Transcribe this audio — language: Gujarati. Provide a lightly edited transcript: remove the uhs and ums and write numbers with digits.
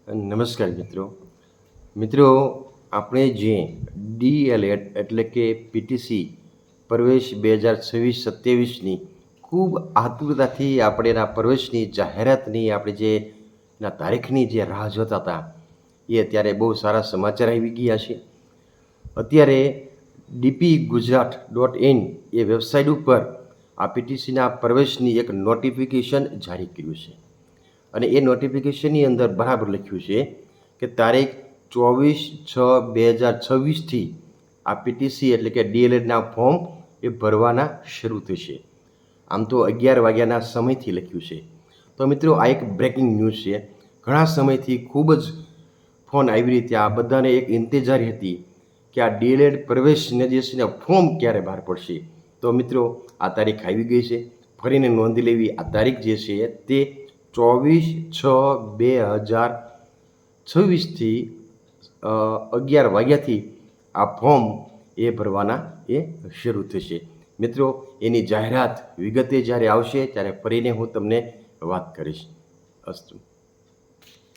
નમસ્કાર મિત્રો આપણે જે ડીએલએડ એટલે કે પીટીસી પ્રવેશ 2026-27ની ખૂબ આતુરતાથી આપણે એના પ્રવેશની જાહેરાતની આપણે જે એના તારીખની જે રાહ જોતા હતા એ અત્યારે બહુ સારા સમાચાર આવી ગયા છે. અત્યારે dpgujarat.in એ વેબસાઇટ ઉપર આ પીટીસીના પ્રવેશની એક નોટિફિકેશન જારી કર્યું છે અને એ નોટિફિકેશનની અંદર બરાબર લખ્યું છે કે તારીખ 24/6/2026થી આ પીટીસી એટલે કે ડીએલએડના ફોર્મ એ ભરવાના શરૂ થશે. આમ તો 11 વાગ્યાના સમયથી લખ્યું છે. તો મિત્રો આ એક બ્રેકિંગ ન્યૂઝ છે. ઘણા સમયથી ખૂબ જ ફોન આવી રીતે આ બધાને એક ઇંતજારી હતી કે આ ડીએલએડ પ્રવેશ નિર્દેશના ફોર્મ ક્યારે બહાર પડશે. તો મિત્રો આ તારીખ આવી ગઈ છે. ફરીને નોંધી લેવી, આ તારીખ જે છે તે 24/6/2026થી 11 વાગ્યાથી આ ફોર્મ એ ભરવાના એ શરૂ થશે. મિત્રો એની જાહેરાત વિગતે જ્યારે આવશે ત્યારે ફરીને હું તમને વાત કરીશ. અસ્તુ.